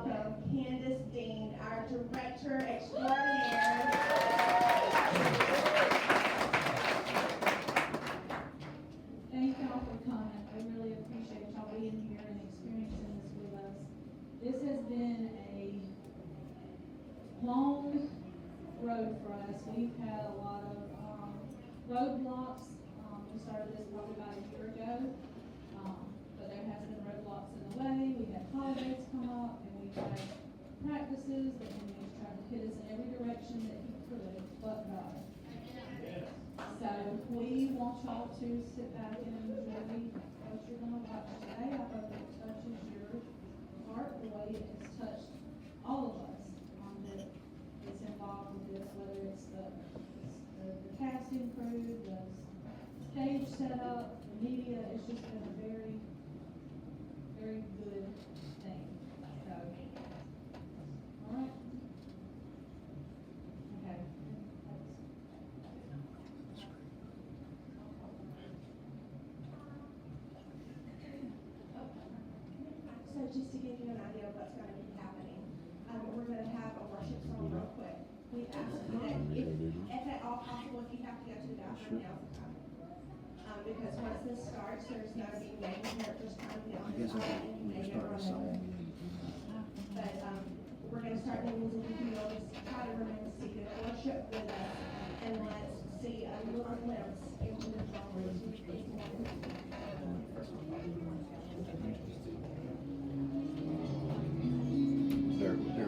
welcome Candace Dean, our Director Extraordinaire. Thank y'all for coming. I really appreciate y'all being here and experiencing this with us. This has been a long road for us. We've had a lot of roadblocks. We started this probably about a year ago, but there has been roadblocks in the way. We had holidays come up, and we had practices that the enemy tried to hit us in every direction that he could, but God. So we want y'all to sit back and enjoy what you're going to watch today. I hope it touches your heart the way it has touched all of us that is involved with this, whether it's the casting crew, the stage setup, the media. It's just been a very, very good thing. So, all right. Okay. So just to give you an idea of what's going to be happening, we're going to have a worship song real quick. We ask that if at all possible, if you have to go to the bathroom, now's the time. Because once this starts, there's going to be main characters kind of on the side, and you may never run over. But we're going to start the music. If you will, just try to remain seated, worship with us, and let's see a little glimpse into the throne room this morning. There we go.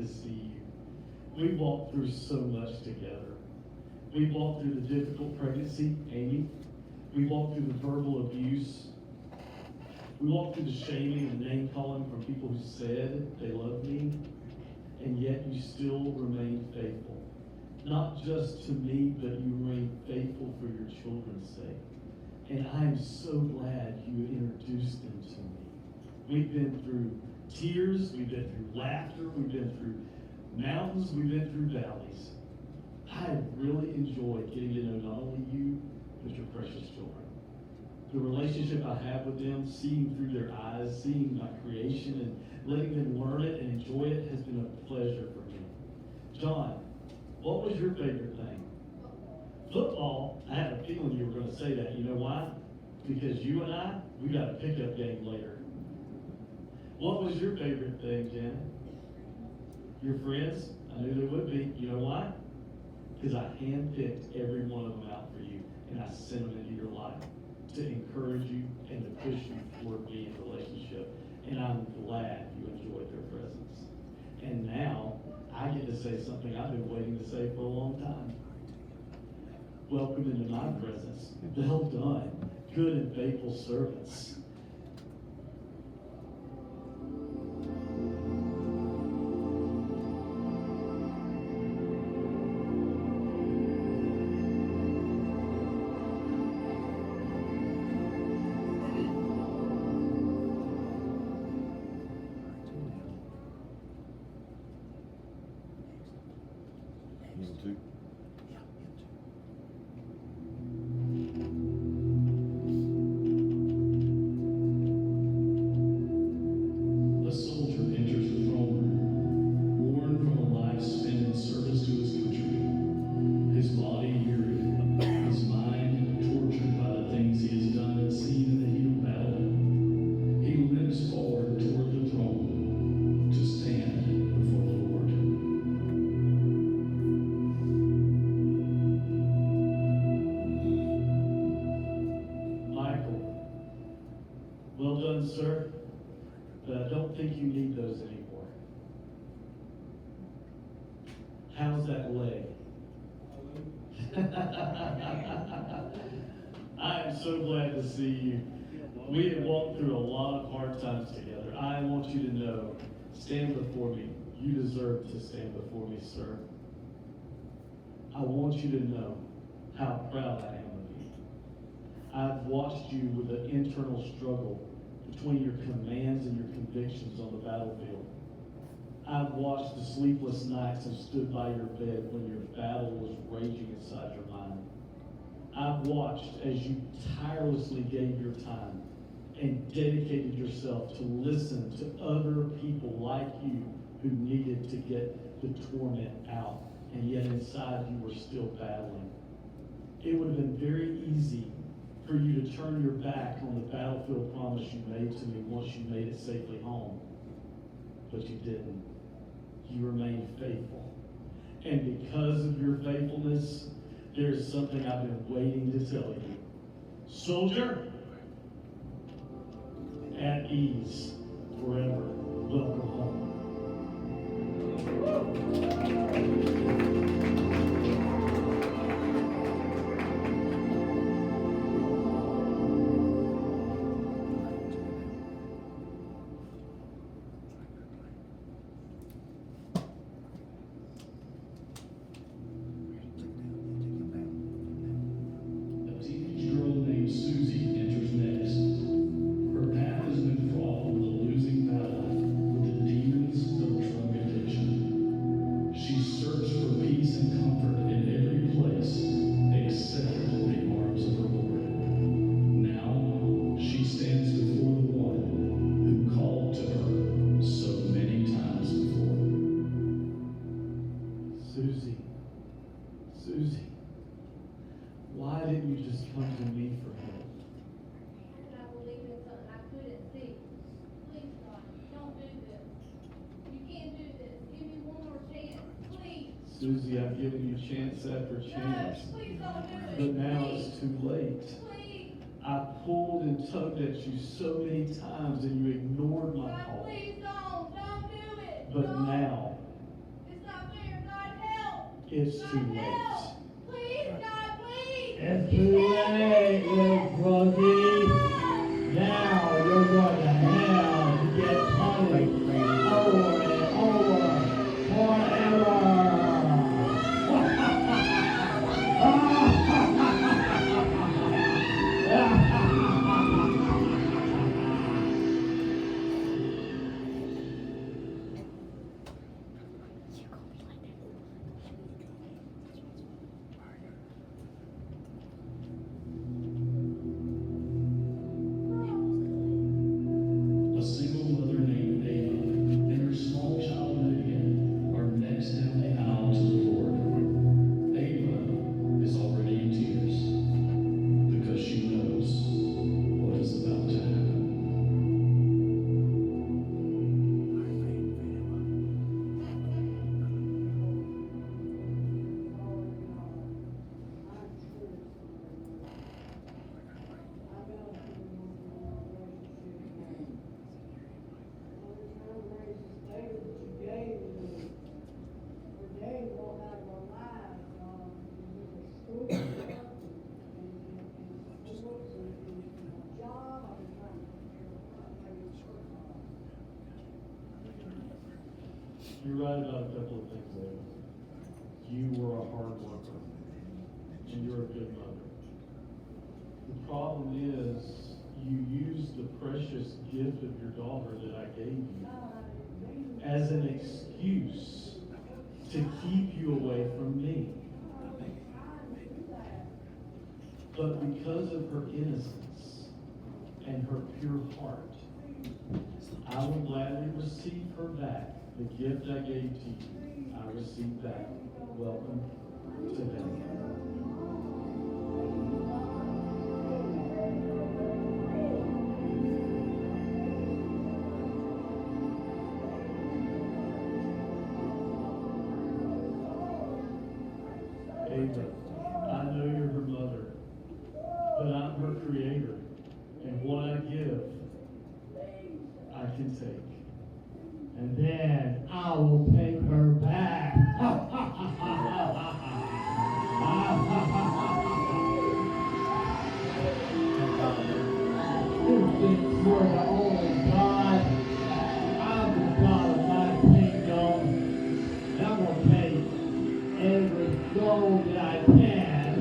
to see you. We walked through so much together. We walked through the difficult pregnancy, Amy. We walked through the verbal abuse. We walked through the shaming and name calling from people who said they loved me, and yet you still remained faithful. Not just to me, but you remained faithful for your children's sake. And I am so glad you introduced them to me. We've been through tears, we've been through laughter, we've been through mountains, we've been through valleys. I have really enjoyed getting to know not only you, but your precious children. The relationship I have with them, seeing through their eyes, seeing my creation and letting them learn it and enjoy it has been a pleasure for me. John, what was your favorite thing? Football. I had a feeling you were going to say that. You know why? Because you and I, we got a pickup game later. What was your favorite thing, Janet? Your friends? I knew there would be. You know why? Because I handpicked every one of them out for you, and I sent them into your life to encourage you and to push you toward being in a relationship. And I'm glad you enjoyed their presence. And now I get to say something I've been waiting to say for a long time. Welcome into my presence. Well done, good and faithful servants. Well done, sir, but I don't think you need those anymore. How's that leg? I am so glad to see you. We have walked through a lot of hard times together. I want you to know, stand before me. You deserve to stand before me, sir. I want you to know how proud I am of you. I've watched you with an internal struggle between your commands and your convictions on the battlefield. I've watched the sleepless nights and stood by your bed when your battle was raging inside your mind. I've watched as you tirelessly gave your time and dedicated yourself to listen to other people like you who needed to get the torment out, and yet inside you were still battling. It would have been very easy for you to turn your back on the battlefield promise you made to me once you made it safely home. But you didn't. You remained faithful. And because of your faithfulness, there's something I've been waiting to tell you. Soldier, at ease forever. Welcome home. Susie, why didn't you just come to me for help? I believe in something I couldn't see. Please, God, don't do this. You can't do this. Give me one more chance, please. Susie, I've given you chance after chance. No, please don't do it. But now Please. it's too late. Please. I pulled and tugged at you so many times and you ignored my God, call. please don't do it. But Don't. now it's too late. Please, God, please. It's too late, little Froggy. Now you're going to hell to get punished over and over forever. A single mother named Ava and her small child Vivian are next down the aisle to the Lord. Ava is already in tears because she knows what is about to happen. You're right about a couple of things, Ava. You were a hard worker, and you're a good mother. The problem is, you used the precious gift of your daughter that I gave you as an excuse to keep you away from me. But because of her innocence and her pure heart, I will gladly receive her back. The gift I gave to you, I receive back. Welcome to heaven. Ava, I know you're her mother, but I'm her creator, and what I give, I can take. And then I will take her back. You think you're the only God? I'm the God of my kingdom. And I'm going to take every soul that I can.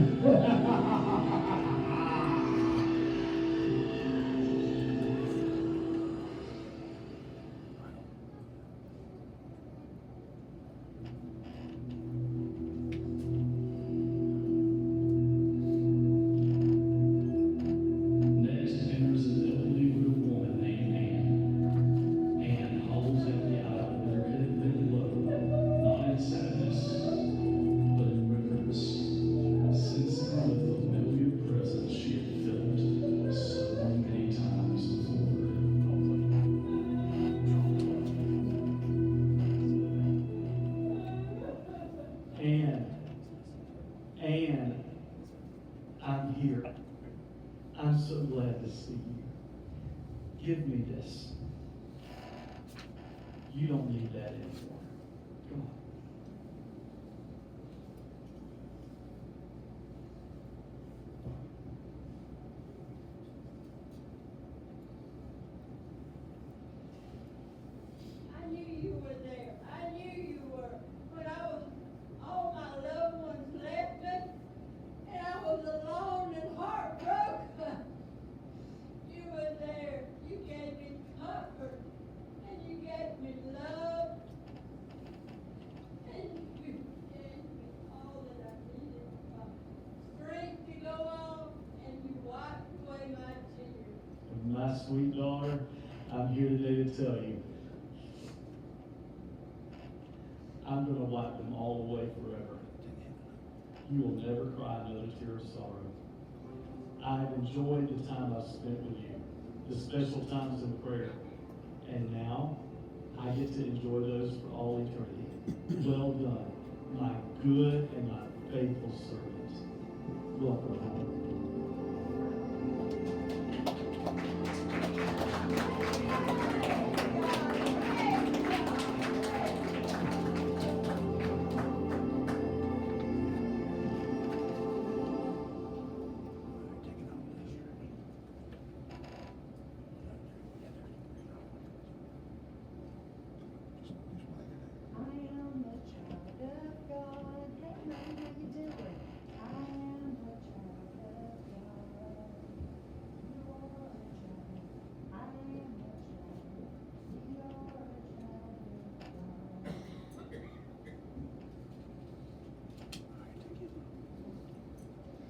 Next enters an elderly widow woman named Anne. Anne hobbles down the aisle with her head bent low, not in sadness, but in reverence, sensing the familiar presence she had felt so many times before. Anne, I'm here. I'm so glad to see you. Give me this. You don't need that anymore. Come on. I knew you were there. I knew you were. When I was, all my loved ones left me, and I was alone and heartbroken. You were there. You gave me comfort, and you gave me love, and you gave me all that I needed, strength to go on, and you wiped away my tears. My sweet daughter, I'm here today to tell you, I'm going to wipe them all away forever. You will never cry another tear of sorrow. I have enjoyed the time I've spent with you, the special times in prayer, and now I get to enjoy those for all eternity. Well done, my good and my faithful servant. Welcome home.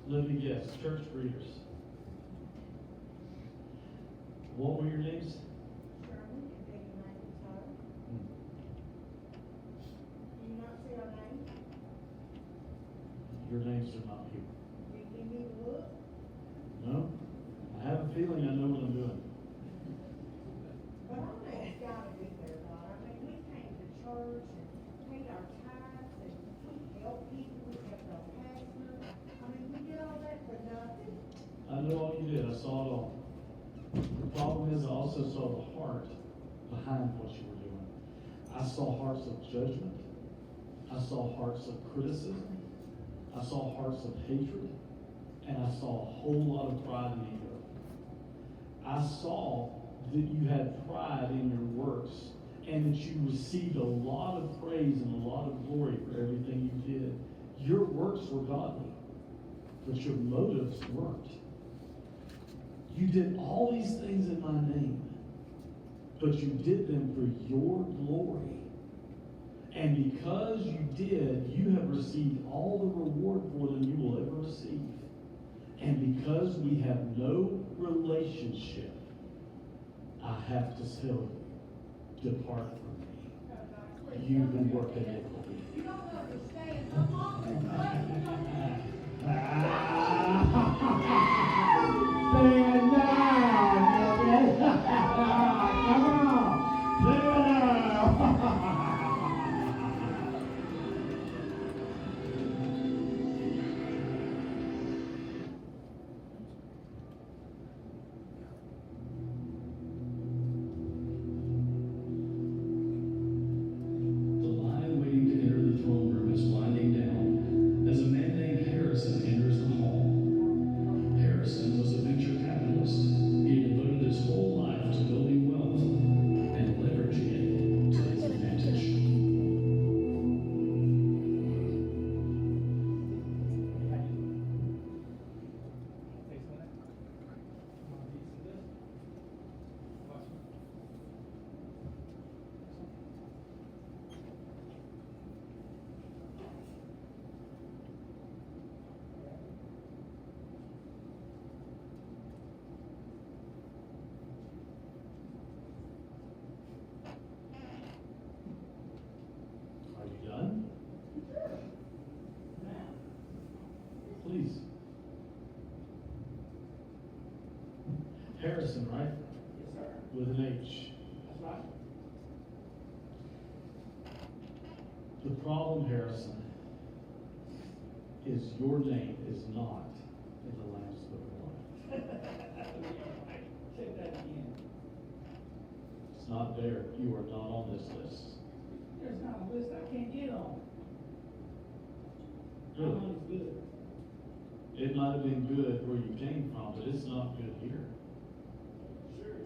Let me guess, church greeters. What were your names? Sherman and Betty McIntyre. Do you not see our name? Your names are not here. Do you give me the look? No? I have a feeling I know what I'm doing. But our name's gotta be there, God. I mean, we came to church and paid our tithes and we helped people, we kept our pastor. I mean, we did all that for nothing. I know all you did. I saw it all. The problem is I also saw the heart behind what you were doing. I saw hearts of judgment. I saw hearts of criticism. I saw hearts of hatred. And I saw a whole lot of pride and ego. I saw that you had pride in your works and that you received a lot of praise and a lot of glory for everything you did. Your works were godly, but your motives weren't. You did all these things in my name, but you did them for your glory. And because you did, you have received all the reward for them you will ever receive. And because we have no relationship, I have to tell you, depart from me, you who work iniquity. You don't understand. My mom is blessed. Stand down, nigga. Come on. Stand down. The line waiting to enter the throne room is winding down as a man named Harrison enters the hall. Harrison was a venture capitalist. He devoted his whole life to building wealth and leveraging it to his advantage. Are you done? Please. Harrison, right? Yes, sir. With an H. That's right. The problem, Harrison, is your name is not in the Lamb's Book of Life. Say that again. It's not there. You are not on this list. There's not a list I can't get on. Really? Money's good. It might have been good where you came from, but it's not good here. Sure.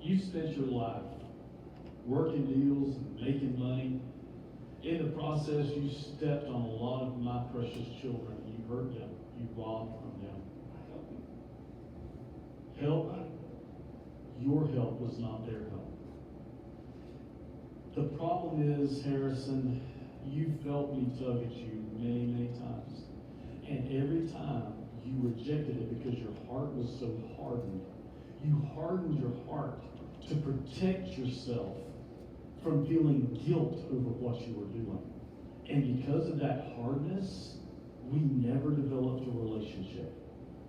You spent your life working deals and making money. In the process, you stepped on a lot of my precious children. You hurt them. You robbed from them. I help you. Help, your help was not their help. The problem is, Harrison, you felt me tug at you many, many times. And every time you rejected it because your heart was so hardened. You hardened your heart to protect yourself from feeling guilt over what you were doing. And because of that hardness, we never developed a relationship.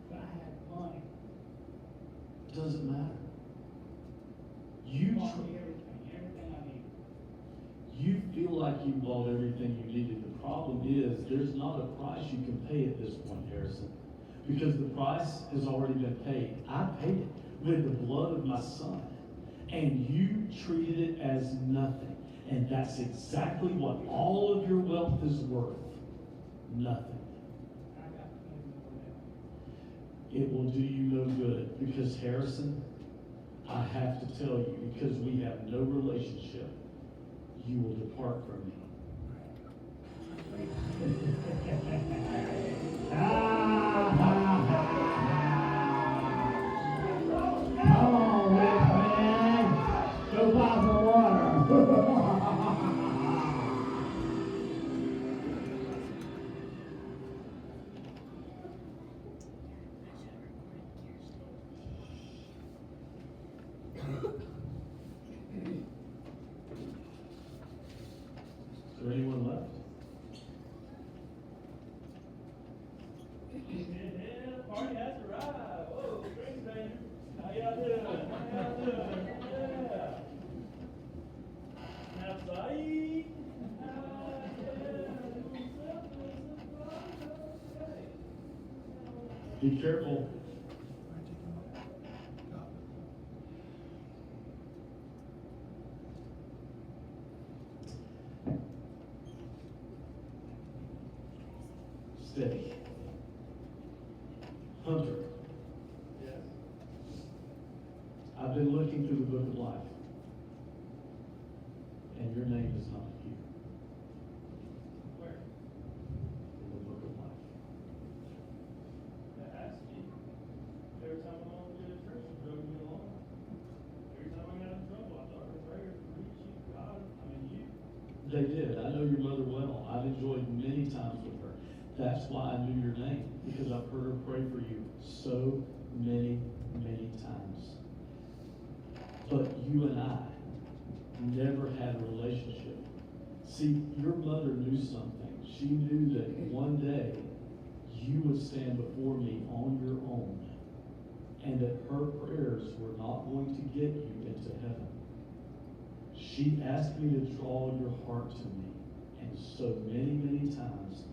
But I had money. It doesn't matter. You bought me everything I need. You feel like you bought everything you needed. The problem is there's not a price you can pay at this point, Harrison, because the price has already been paid. I paid it with the blood of my son, and you treated it as nothing. And that's exactly what all of your wealth is worth. Nothing. I got to pay more than that. It will do you no good because, Harrison, I have to tell you, because we have no relationship, you will depart from me. Come on, rich man. Go buy some water. party has arrived. Whoa, great stranger. How y'all doing? How y'all doing? Yeah. Outside. Be careful. Steady. Hunter. Yes. I've been looking through the book of life, and your name is not here Where? in the book of life. That has to be. Every time I wanted to go to church, you drove me along. Every time I got in trouble, I thought her prayers would reach you, God. I mean, you. They did. I know your mother well. I've enjoyed many times with her. That's why I knew your name, because I've heard her pray for you so many, many times. But you and I never had a relationship. See, your mother knew something. She knew that one day you would stand before me on your own, and that her prayers were not going to get you into heaven. She asked me to draw your heart to me, and so many, many times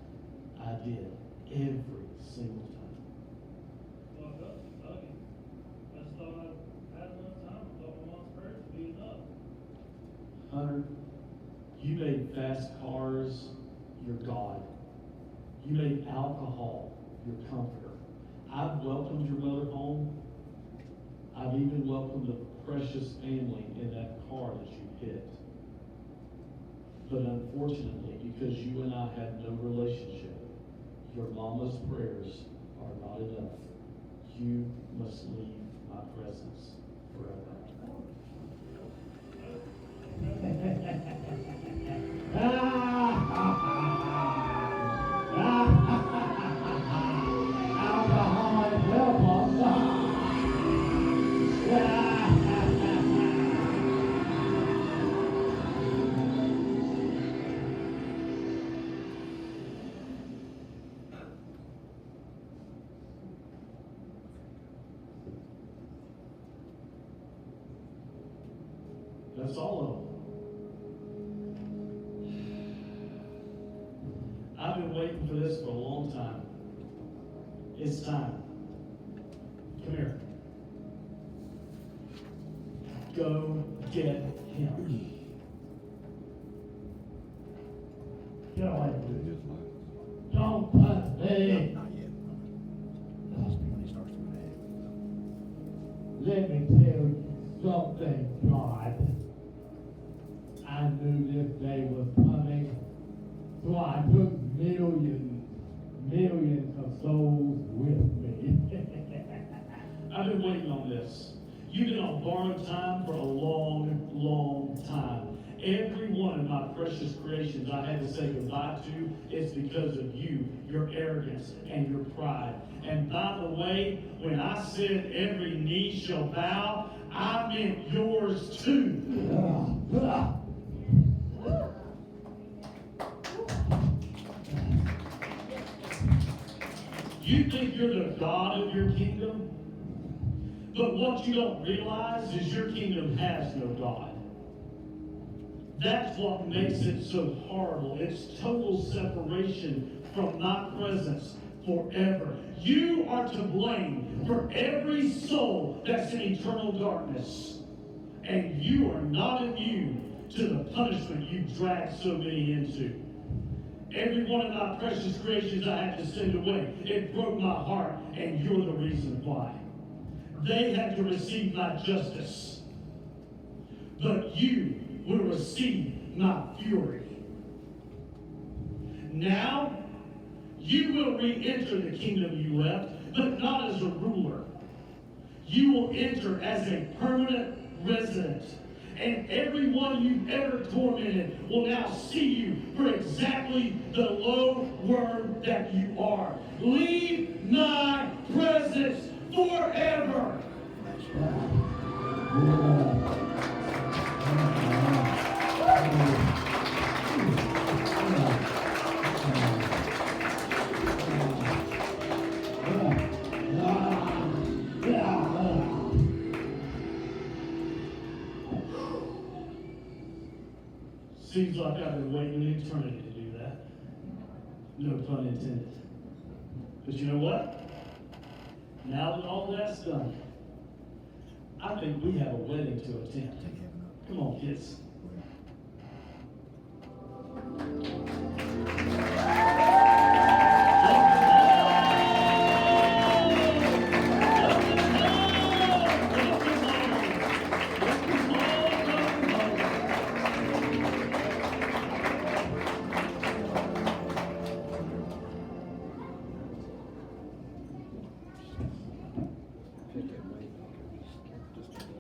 I did, every single time. Well, I felt you bugging. I just thought I had enough time. I thought my mom's prayers would be enough. Hunter, you made fast cars your God. You made alcohol your comforter. I've welcomed your mother home. I've even welcomed the precious family in that car that you hit. But unfortunately, because you and I had no relationship, your mama's prayers are not enough. You must leave my presence forever. Alcoholic help. That's all of them. I've been waiting for this for a long time. It's time. Come here. Go get him. Get away. Don't touch me. Not yet. Must be when he starts to react. Let me tell you something, God. I knew this day was coming, so I took millions of souls with me. I've been waiting on this. You've been on borrowed time for a long, long time. Every one of my precious creations I had to say goodbye to is because of you, your arrogance, and your pride. And by the way, when I said every knee shall bow, I meant yours too. You think you're the God of your kingdom? But what you don't realize is your kingdom has no God. That's what makes it so horrible. It's total separation from my presence forever. You are to blame for every soul that's in eternal darkness. And you are not immune to the punishment you dragged so many into. Every one of my precious creations I had to send away. It broke my heart, and you're the reason why. They had to receive my justice, but you will receive my fury. Now, you will re-enter the kingdom you left, but not as a ruler. You will enter as a permanent resident. And everyone you've ever tormented will now see you for exactly the low worm that you are. Leave my presence forever. Seems like I've been waiting an eternity to do that. No pun intended. But you know what? Now that all that's done, I think we have a wedding to attend. Come on, kids.